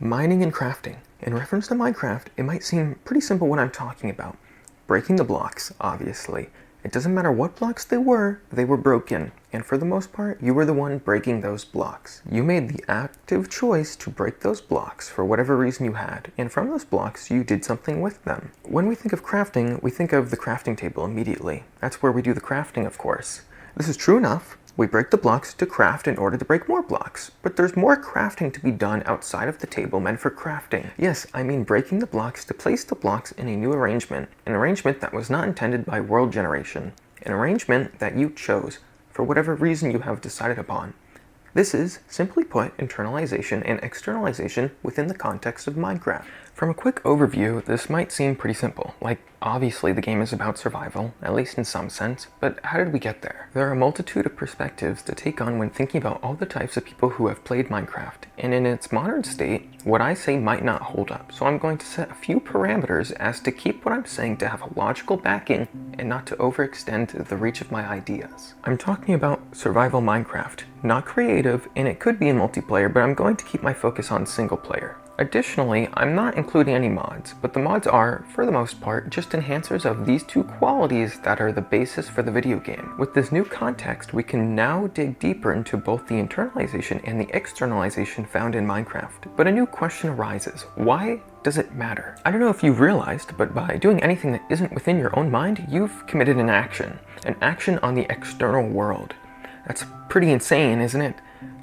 Mining and crafting. In reference to Minecraft, it might seem pretty simple what I'm talking about. Breaking the blocks, obviously. It doesn't matter what blocks they were broken. And for the most part, you were the one breaking those blocks. You made the active choice to break those blocks for whatever reason you had, and from those blocks, you did something with them. When we think of crafting, we think of the crafting table immediately. That's where we do the crafting, of course. This is true enough. We break the blocks to craft in order to break more blocks, but there's more crafting to be done outside of the table meant for crafting. Yes, I mean breaking the blocks to place the blocks in a new arrangement, an arrangement that was not intended by world generation, an arrangement that you chose for whatever reason you have decided upon. This is, simply put, internalization and externalization within the context of Minecraft. From a quick overview, this might seem pretty simple. Like, obviously the game is about survival, at least in some sense, but how did we get there? There are a multitude of perspectives to take on when thinking about all the types of people who have played Minecraft, and in its modern state, what I say might not hold up, so I'm going to set a few parameters as to keep what I'm saying to have a logical backing and not to overextend the reach of my ideas. I'm talking about survival Minecraft, not creative, and it could be in multiplayer, but I'm going to keep my focus on single player. Additionally, I'm not including any mods, but the mods are, for the most part, just enhancers of these two qualities that are the basis for the video game. With this new context, we can now dig deeper into both the internalization and the externalization found in Minecraft. But a new question arises: why does it matter? I don't know if you've realized, but by doing anything that isn't within your own mind, you've committed an action on the external world. That's pretty insane, isn't it?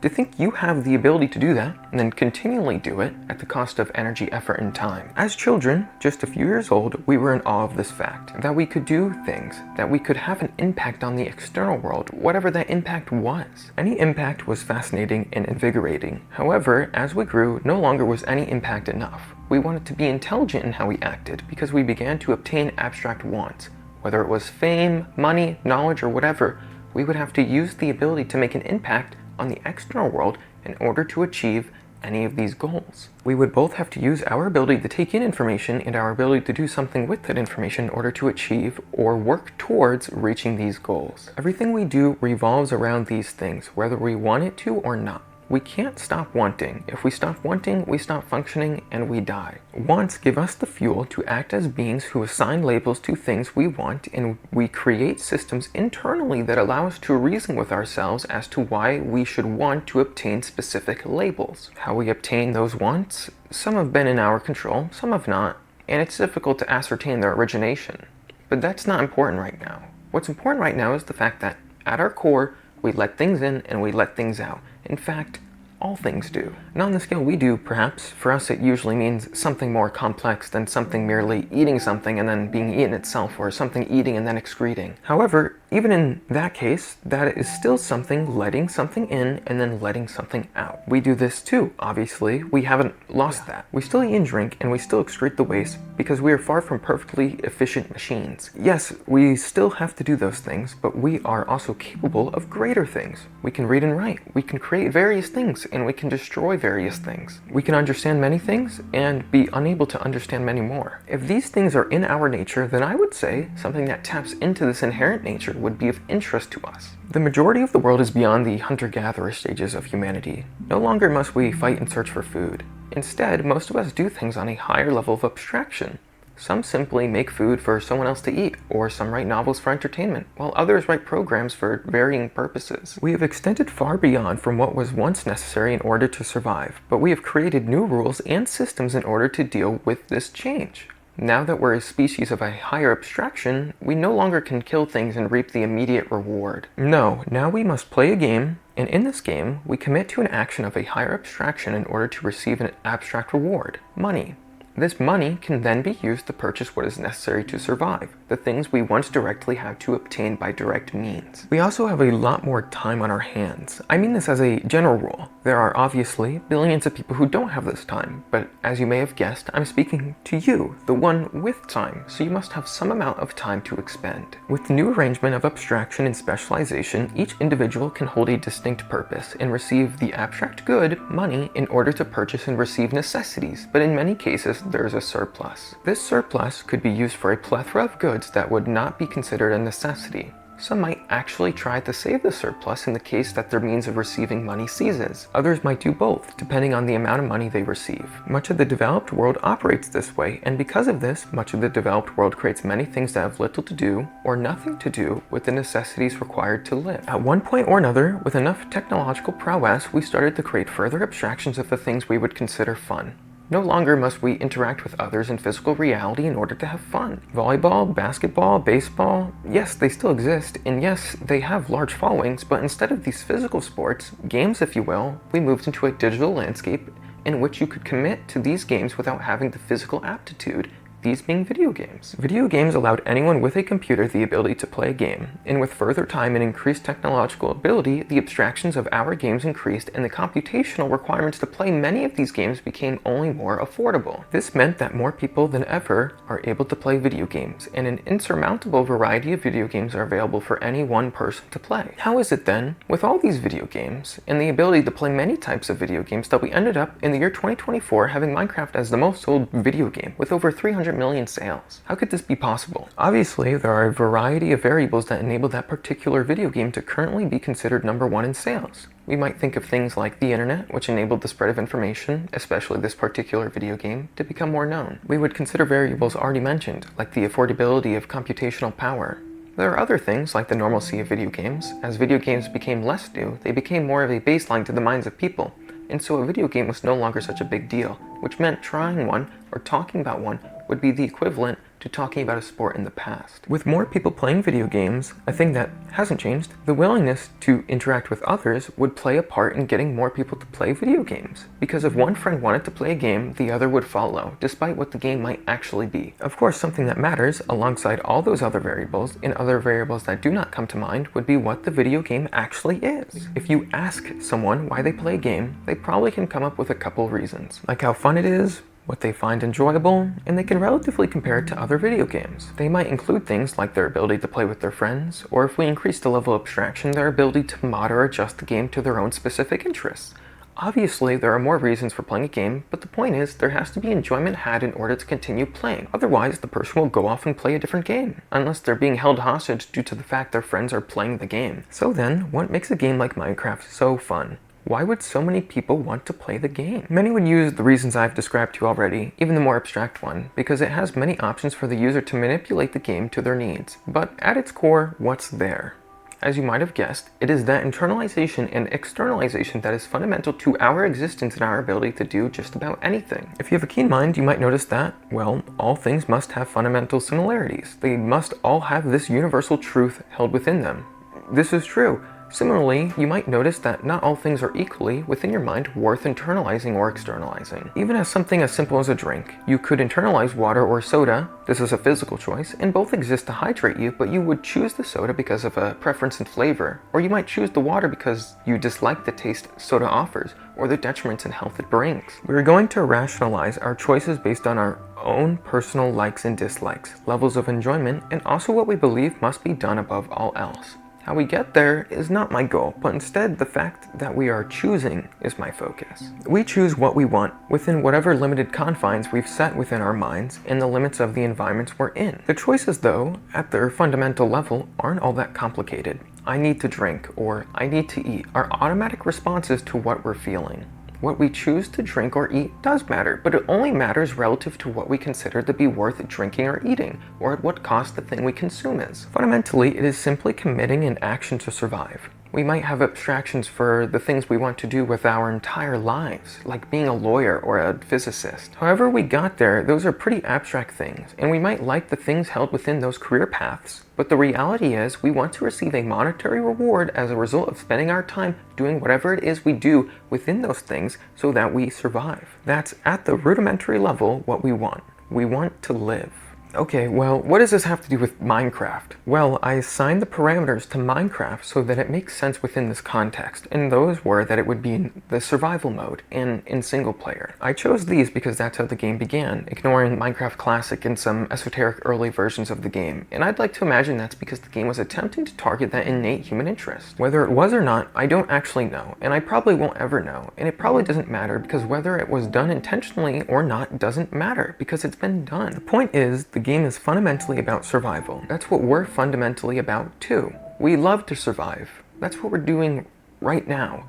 To think you have the ability to do that, and then continually do it at the cost of energy, effort, and time. As children, just a few years old, we were in awe of this fact, that we could do things, that we could have an impact on the external world, whatever that impact was. Any impact was fascinating and invigorating. However, as we grew, no longer was any impact enough. We wanted to be intelligent in how we acted, because we began to obtain abstract wants. Whether it was fame, money, knowledge, or whatever, we would have to use the ability to make an impact on the external world in order to achieve any of these goals. We would both have to use our ability to take in information and our ability to do something with that information in order to achieve or work towards reaching these goals. Everything we do revolves around these things, whether we want it to or not. We can't stop wanting. If we stop wanting, we stop functioning and we die. Wants give us the fuel to act as beings who assign labels to things we want, and we create systems internally that allow us to reason with ourselves as to why we should want to obtain specific labels. How we obtain those wants? Some have been in our control, some have not, and it's difficult to ascertain their origination. But that's not important right now. What's important right now is the fact that, at our core, we let things in and we let things out. In fact, all things do. And on the scale we do, perhaps, for us it usually means something more complex than something merely eating something and then being eaten itself, or something eating and then excreting. However, even in that case, that is still something letting something in and then letting something out. We do this too, obviously. We haven't lost that. We still eat and drink and we still excrete the waste because we are far from perfectly efficient machines. Yes, we still have to do those things, but we are also capable of greater things. We can read and write. We can create various things, and we can destroy various things. We can understand many things and be unable to understand many more. If these things are in our nature, then I would say something that taps into this inherent nature would be of interest to us. The majority of the world is beyond the hunter-gatherer stages of humanity. No longer must we fight and search for food. Instead, most of us do things on a higher level of abstraction. Some simply make food for someone else to eat, or some write novels for entertainment, while others write programs for varying purposes. We have extended far beyond from what was once necessary in order to survive, but we have created new rules and systems in order to deal with this change. Now that we're a species of a higher abstraction, we no longer can kill things and reap the immediate reward. No, now we must play a game, and in this game, we commit to an action of a higher abstraction in order to receive an abstract reward: money. This money can then be used to purchase what is necessary to survive, the things we once directly had to obtain by direct means. We also have a lot more time on our hands. I mean this as a general rule. There are obviously billions of people who don't have this time, but as you may have guessed, I'm speaking to you, the one with time, so you must have some amount of time to expend. With the new arrangement of abstraction and specialization, each individual can hold a distinct purpose and receive the abstract good, money, in order to purchase and receive necessities, but in many cases, there's a surplus. This surplus could be used for a plethora of goods that would not be considered a necessity. Some might actually try to save the surplus in the case that their means of receiving money ceases. Others might do both, depending on the amount of money they receive. Much of the developed world operates this way, and because of this, much of the developed world creates many things that have little to do, or nothing to do, with the necessities required to live. At one point or another, with enough technological prowess, we started to create further abstractions of the things we would consider fun. No longer must we interact with others in physical reality in order to have fun. Volleyball, basketball, baseball, yes, they still exist, and yes, they have large followings, but instead of these physical sports, games if you will, we moved into a digital landscape in which you could commit to these games without having the physical aptitude, these being video games. Video games allowed anyone with a computer the ability to play a game, and with further time and increased technological ability, the abstractions of our games increased and the computational requirements to play many of these games became only more affordable. This meant that more people than ever are able to play video games, and an insurmountable variety of video games are available for any one person to play. How is it then, with all these video games, and the ability to play many types of video games, that we ended up in the year 2024 having Minecraft as the most sold video game, with over 300 million sales? How could this be possible? Obviously, there are a variety of variables that enable that particular video game to currently be considered number one in sales. We might think of things like the internet, which enabled the spread of information, especially this particular video game, to become more known. We would consider variables already mentioned, like the affordability of computational power. There are other things like the normalcy of video games. As video games became less new, they became more of a baseline to the minds of people, and so a video game was no longer such a big deal, which meant trying one or talking about one would be the equivalent to talking about a sport in the past. With more people playing video games, a thing that hasn't changed, the willingness to interact with others would play a part in getting more people to play video games. Because if one friend wanted to play a game, the other would follow, despite what the game might actually be. Of course, something that matters, alongside all those other variables, and other variables that do not come to mind, would be what the video game actually is. If you ask someone why they play a game, they probably can come up with a couple reasons, like how fun it is, what they find enjoyable, and they can relatively compare it to other video games. They might include things like their ability to play with their friends, or if we increase the level of abstraction, their ability to mod or adjust the game to their own specific interests. Obviously, there are more reasons for playing a game, but the point is, there has to be enjoyment had in order to continue playing. Otherwise, the person will go off and play a different game, unless they're being held hostage due to the fact their friends are playing the game. So then, what makes a game like Minecraft so fun? Why would so many people want to play the game? Many would use the reasons I've described to you already, even the more abstract one, because it has many options for the user to manipulate the game to their needs. But at its core, what's there? As you might have guessed, it is that internalization and externalization that is fundamental to our existence and our ability to do just about anything. If you have a keen mind, you might notice that, well, all things must have fundamental similarities. They must all have this universal truth held within them. This is true. Similarly, you might notice that not all things are equally, within your mind, worth internalizing or externalizing. Even as something as simple as a drink, you could internalize water or soda, this is a physical choice, and both exist to hydrate you, but you would choose the soda because of a preference in flavor, or you might choose the water because you dislike the taste soda offers, or the detriments in health it brings. We're going to rationalize our choices based on our own personal likes and dislikes, levels of enjoyment, and also what we believe must be done above all else. How we get there is not my goal, but instead the fact that we are choosing is my focus. We choose what we want within whatever limited confines we've set within our minds and the limits of the environments we're in. The choices, though, at their fundamental level, aren't all that complicated. I need to drink or I need to eat are automatic responses to what we're feeling. What we choose to drink or eat does matter, but it only matters relative to what we consider to be worth drinking or eating, or at what cost the thing we consume is. Fundamentally, it is simply committing an action to survive. We might have abstractions for the things we want to do with our entire lives, like being a lawyer or a physicist. However we got there, those are pretty abstract things, and we might like the things held within those career paths. But the reality is, we want to receive a monetary reward as a result of spending our time doing whatever it is we do within those things so that we survive. That's at the rudimentary level what we want. We want to live. Okay, well, what does this have to do with Minecraft? Well, I assigned the parameters to Minecraft so that it makes sense within this context, and those were that it would be in the survival mode and in single player. I chose these because that's how the game began, ignoring Minecraft Classic and some esoteric early versions of the game, and I'd like to imagine that's because the game was attempting to target that innate human interest. Whether it was or not, I don't actually know, and I probably won't ever know, and it probably doesn't matter because whether it was done intentionally or not doesn't matter because it's been done. The point is, the game is fundamentally about survival. That's what we're fundamentally about too. We love to survive. That's what we're doing right now.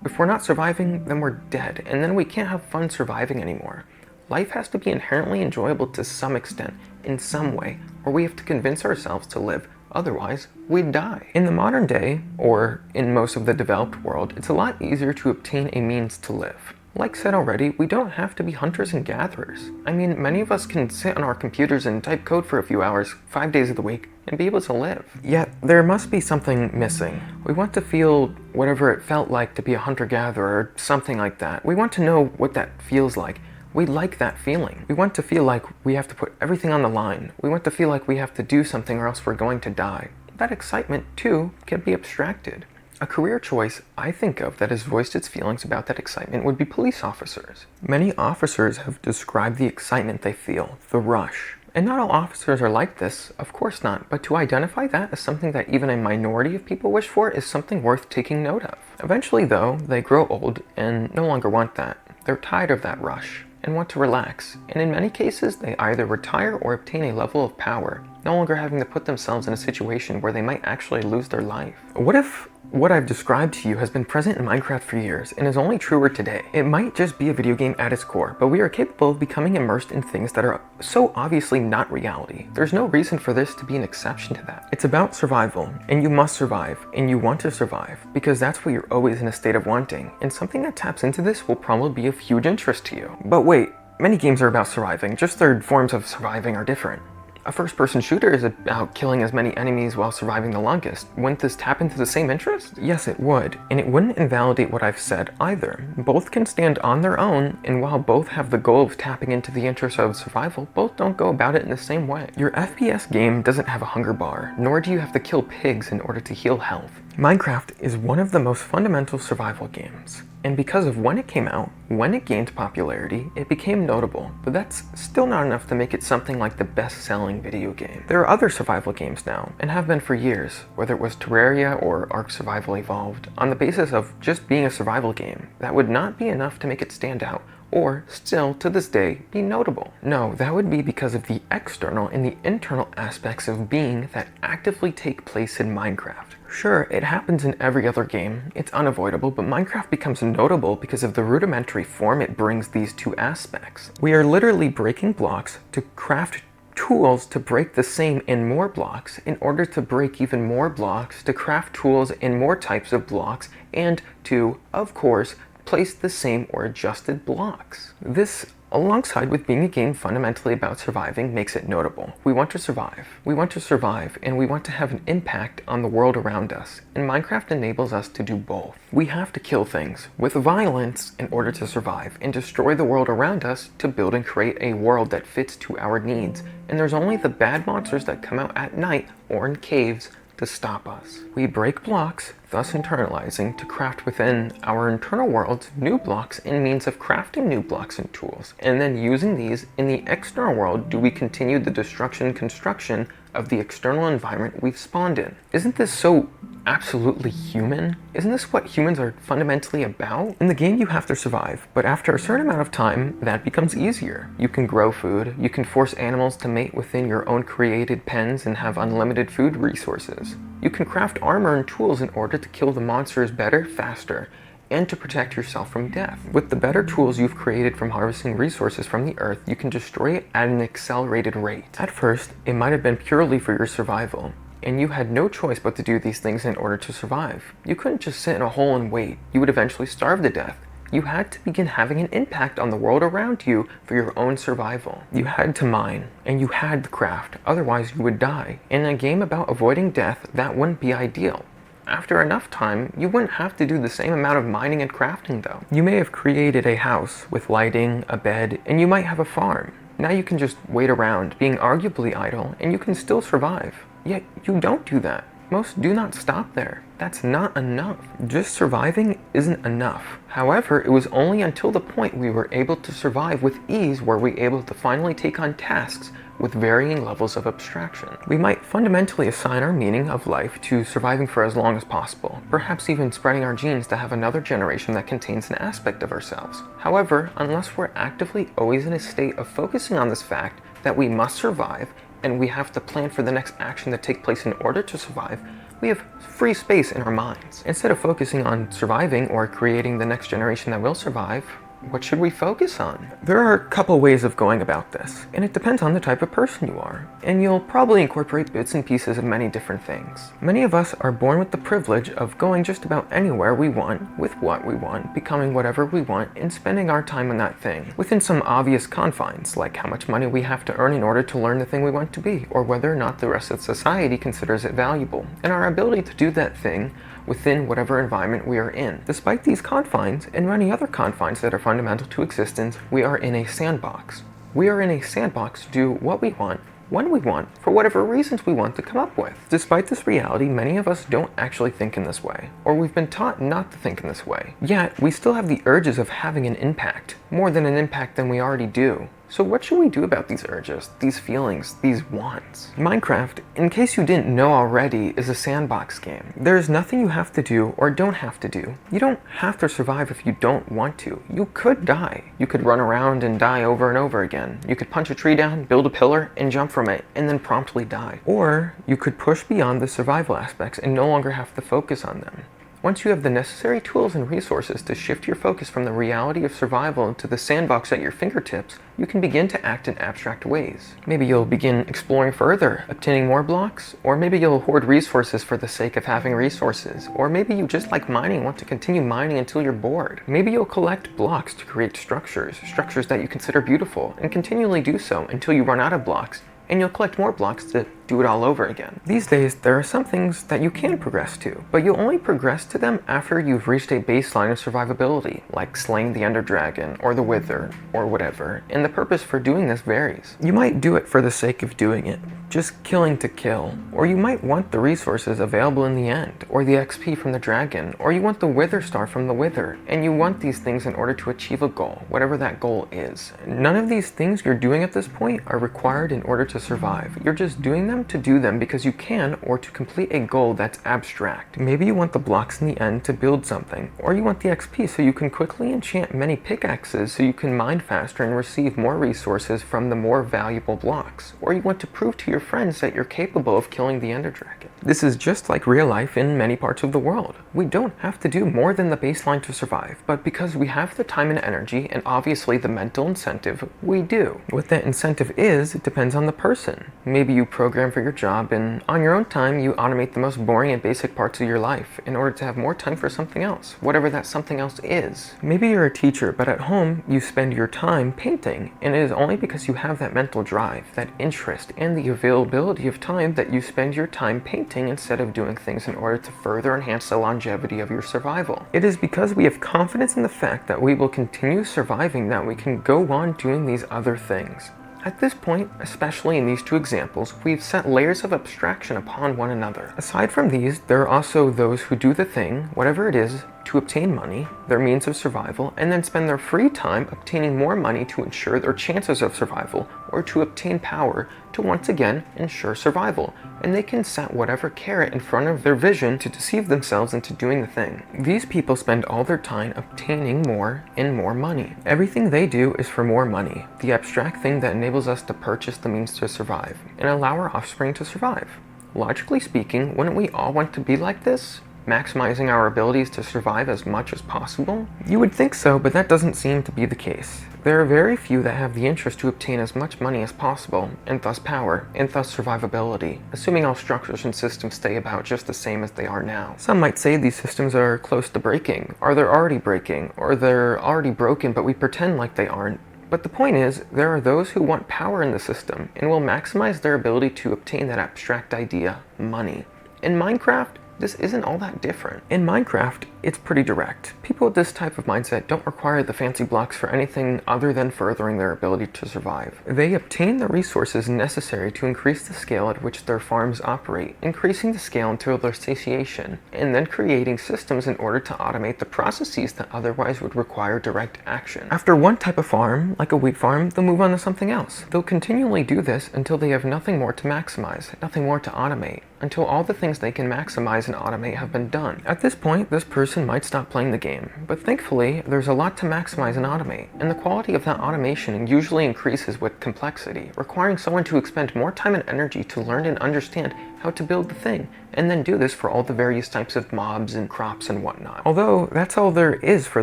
If we're not surviving, then we're dead, and then we can't have fun surviving anymore. Life has to be inherently enjoyable to some extent, in some way, or we have to convince ourselves to live. Otherwise, we'd die. In the modern day, or in most of the developed world, it's a lot easier to obtain a means to live. Like said already, we don't have to be hunters and gatherers. I mean, many of us can sit on our computers and type code for a few hours, 5 days of the week, and be able to live. Yet, there must be something missing. We want to feel whatever it felt like to be a hunter-gatherer, or something like that. We want to know what that feels like. We like that feeling. We want to feel like we have to put everything on the line. We want to feel like we have to do something or else we're going to die. That excitement, too, can be abstracted. A career choice I think of that has voiced its feelings about that excitement would be police officers. Many officers have described the excitement they feel, the rush. And not all officers are like this, of course not, but to identify that as something that even a minority of people wish for is something worth taking note of. Eventually, though, they grow old and no longer want that. They're tired of that rush and want to relax, and in many cases they either retire or obtain a level of power, no longer having to put themselves in a situation where they might actually lose their life. What if what I've described to you has been present in Minecraft for years and is only truer today? It might just be a video game at its core, but we are capable of becoming immersed in things that are so obviously not reality. There's no reason for this to be an exception to that. It's about survival, and you must survive, and you want to survive, because that's what you're always in a state of wanting, and something that taps into this will probably be of huge interest to you. But wait, many games are about surviving, just their forms of surviving are different. A first-person shooter is about killing as many enemies while surviving the longest. Wouldn't this tap into the same interest? Yes, it would, and it wouldn't invalidate what I've said either. Both can stand on their own, and while both have the goal of tapping into the interest of survival, both don't go about it in the same way. Your FPS game doesn't have a hunger bar, nor do you have to kill pigs in order to heal health. Minecraft is one of the most fundamental survival games. And because of when it came out, when it gained popularity, it became notable, but that's still not enough to make it something like the best-selling video game. There are other survival games now, and have been for years, whether it was Terraria or Ark Survival Evolved, on the basis of just being a survival game. That would not be enough to make it stand out, or still, to this day, be notable. No, that would be because of the external and the internal aspects of being that actively take place in Minecraft. Sure, it happens in every other game, it's unavoidable, but Minecraft becomes notable because of the rudimentary form it brings these two aspects. We are literally breaking blocks to craft tools to break the same and more blocks in order to break even more blocks to craft tools and more types of blocks and to, of course, place the same or adjusted blocks. This, alongside with being a game fundamentally about surviving, makes it notable. We want to survive. We want to survive, and we want to have an impact on the world around us, and Minecraft enables us to do both. We have to kill things with violence in order to survive, and destroy the world around us to build and create a world that fits to our needs, and there's only the bad monsters that come out at night or in caves to stop us. We break blocks, thus internalizing, to craft within our internal worlds new blocks and means of crafting new blocks and tools, and then using these in the external world do we continue the destruction and construction of the external environment we've spawned in. Isn't this so absolutely human? Isn't this what humans are fundamentally about? In the game you have to survive, but after a certain amount of time, that becomes easier. You can grow food, you can force animals to mate within your own created pens and have unlimited food resources. You can craft armor and tools in order to kill the monsters better, faster, and to protect yourself from death. With the better tools you've created from harvesting resources from the earth, you can destroy it at an accelerated rate. At first, it might have been purely for your survival, and you had no choice but to do these things in order to survive. You couldn't just sit in a hole and wait. You would eventually starve to death. You had to begin having an impact on the world around you for your own survival. You had to mine, and you had to craft, otherwise you would die. In a game about avoiding death, that wouldn't be ideal. After enough time, you wouldn't have to do the same amount of mining and crafting though. You may have created a house with lighting, a bed, and you might have a farm. Now you can just wait around, being arguably idle, and you can still survive. Yet you don't do that. Most do not stop there. That's not enough. Just surviving isn't enough. However, it was only until the point we were able to survive with ease were we able to finally take on tasks with varying levels of abstraction. We might fundamentally assign our meaning of life to surviving for as long as possible, perhaps even spreading our genes to have another generation that contains an aspect of ourselves. However, unless we're actively always in a state of focusing on this fact that we must survive and we have to plan for the next action to take place in order to survive, We have free space in our minds. Instead of focusing on surviving or creating the next generation that will survive, what should we focus on? There are a couple ways of going about this, and it depends on the type of person you are, and you'll probably incorporate bits and pieces of many different things. Many of us are born with the privilege of going just about anywhere we want, with what we want, becoming whatever we want, and spending our time on that thing, within some obvious confines, like how much money we have to earn in order to learn the thing we want to be, or whether or not the rest of society considers it valuable, and our ability to do that thing within whatever environment we are in. Despite these confines, and many other confines that are fundamental to existence, we are in a sandbox. We are in a sandbox to do what we want, when we want, for whatever reasons we want to come up with. Despite this reality, many of us don't actually think in this way, or we've been taught not to think in this way. Yet, we still have the urges of having an impact, more than an impact than we already do. So what should we do about these urges, these feelings, these wants? Minecraft, in case you didn't know already, is a sandbox game. There's nothing you have to do or don't have to do. You don't have to survive if you don't want to. You could die. You could run around and die over and over again. You could punch a tree down, build a pillar, and jump from it, and then promptly die. Or you could push beyond the survival aspects and no longer have to focus on them. Once you have the necessary tools and resources to shift your focus from the reality of survival to the sandbox at your fingertips, you can begin to act in abstract ways. Maybe you'll begin exploring further, obtaining more blocks, or maybe you'll hoard resources for the sake of having resources, or maybe you just like mining and want to continue mining until you're bored. Maybe you'll collect blocks to create structures that you consider beautiful, and continually do so until you run out of blocks, and you'll collect more blocks to do it all over again. These days, there are some things that you can progress to, but you'll only progress to them after you've reached a baseline of survivability, like slaying the Ender Dragon, or the Wither, or whatever, and the purpose for doing this varies. You might do it for the sake of doing it, just killing to kill, or you might want the resources available in the end, or the XP from the dragon, or you want the Wither Star from the Wither, and you want these things in order to achieve a goal, whatever that goal is. None of these things you're doing at this point are required in order to survive. You're just doing them to do them because you can, or to complete a goal that's abstract. Maybe you want the blocks in the end to build something, or you want the XP so you can quickly enchant many pickaxes so you can mine faster and receive more resources from the more valuable blocks, or you want to prove to your friends that you're capable of killing the Ender Dragon. This is just like real life in many parts of the world. We don't have to do more than the baseline to survive, but because we have the time and energy, and obviously the mental incentive, we do. What that incentive is, it depends on the person. Maybe you program for your job, and on your own time you automate the most boring and basic parts of your life in order to have more time for something else, whatever that something else is. Maybe you're a teacher, but at home you spend your time painting, and it is only because you have that mental drive, that interest, and the availability of time that you spend your time painting instead of doing things in order to further enhance the longevity of your survival. It is because we have confidence in the fact that we will continue surviving that we can go on doing these other things. At this point, especially in these two examples, we've set layers of abstraction upon one another. Aside from these, there are also those who do the thing, whatever it is, to obtain money, their means of survival, and then spend their free time obtaining more money to ensure their chances of survival, or to obtain power to once again ensure survival. And they can set whatever carrot in front of their vision to deceive themselves into doing the thing. These people spend all their time obtaining more and more money. Everything they do is for more money, the abstract thing that enables us to purchase the means to survive, and allow our offspring to survive. Logically speaking, wouldn't we all want to be like this? Maximizing our abilities to survive as much as possible? You would think so, but that doesn't seem to be the case. There are very few that have the interest to obtain as much money as possible, and thus power, and thus survivability, assuming all structures and systems stay about just the same as they are now. Some might say these systems are close to breaking, or they're already breaking, or they're already broken but we pretend like they aren't. But the point is, there are those who want power in the system, and will maximize their ability to obtain that abstract idea, money. In Minecraft, this isn't all that different. In Minecraft, it's pretty direct. People with this type of mindset don't require the fancy blocks for anything other than furthering their ability to survive. They obtain the resources necessary to increase the scale at which their farms operate, increasing the scale until their satiation, and then creating systems in order to automate the processes that otherwise would require direct action. After one type of farm, like a wheat farm, they'll move on to something else. They'll continually do this until they have nothing more to maximize, nothing more to automate, until all the things they can maximize and automate have been done. At this point, this person might stop playing the game, but thankfully, there's a lot to maximize and automate, and the quality of that automation usually increases with complexity, requiring someone to expend more time and energy to learn and understand how to build the thing, and then do this for all the various types of mobs and crops and whatnot. Although that's all there is for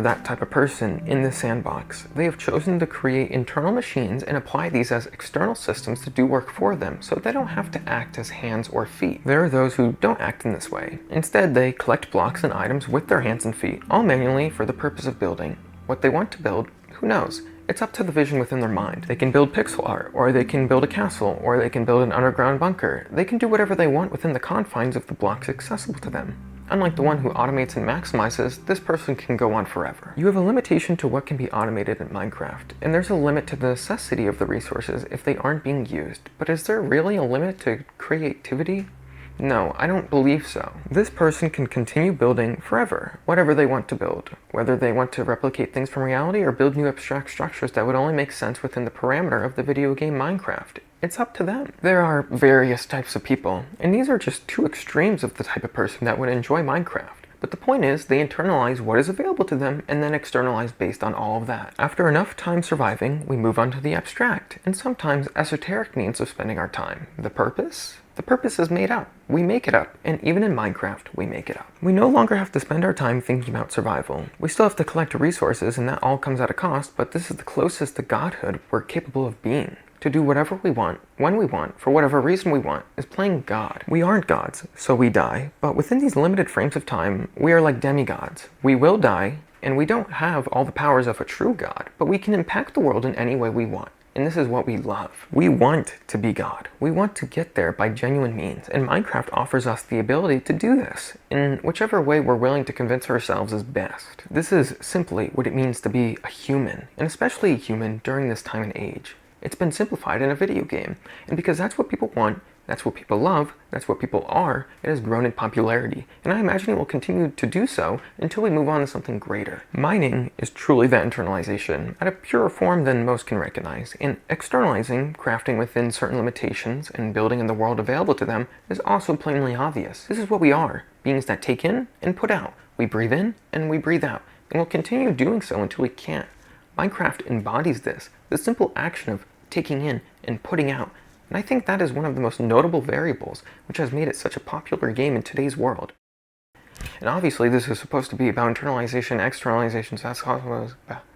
that type of person in the sandbox, they have chosen to create internal machines and apply these as external systems to do work for them, so they don't have to act as hands or feet. There are those who don't act in this way. Instead, they collect blocks and items with their hands and feet, all manually for the purpose of building. What they want to build, who knows? It's up to the vision within their mind. They can build pixel art, or they can build a castle, or they can build an underground bunker. They can do whatever they want within the confines of the blocks accessible to them. Unlike the one who automates and maximizes, this person can go on forever. You have a limitation to what can be automated in Minecraft, and there's a limit to the necessity of the resources if they aren't being used. But is there really a limit to creativity? No, I don't believe so. This person can continue building forever, whatever they want to build, whether they want to replicate things from reality or build new abstract structures that would only make sense within the parameter of the video game Minecraft. It's up to them. There are various types of people, and these are just two extremes of the type of person that would enjoy Minecraft. But the point is, they internalize what is available to them and then externalize based on all of that. After enough time surviving, we move on to the abstract, and sometimes esoteric means of spending our time. The purpose? The purpose is made up. We make it up, and even in Minecraft, we make it up. We no longer have to spend our time thinking about survival. We still have to collect resources, and that all comes at a cost, but this is the closest to godhood we're capable of being. To do whatever we want, when we want, for whatever reason we want, is playing God. We aren't gods, so we die, but within these limited frames of time, we are like demigods. We will die, and we don't have all the powers of a true god, but we can impact the world in any way we want. And this is what we love. We want to be God. We want to get there by genuine means, and Minecraft offers us the ability to do this in whichever way we're willing to convince ourselves is best. This is simply what it means to be a human, and especially a human during this time and age. It's been simplified in a video game, and because that's what people want, that's what people love, that's what people are, it has grown in popularity, and I imagine it will continue to do so until we move on to something greater. Mining is truly that internalization, at a purer form than most can recognize, and externalizing, crafting within certain limitations, and building in the world available to them is also plainly obvious. This is what we are, beings that take in and put out. We breathe in and we breathe out, and we'll continue doing so until we can't. Minecraft embodies this, the simple action of taking in and putting out. And I think that is one of the most notable variables which has made it such a popular game in today's world. And obviously this is supposed to be about internalization, externalization, so that's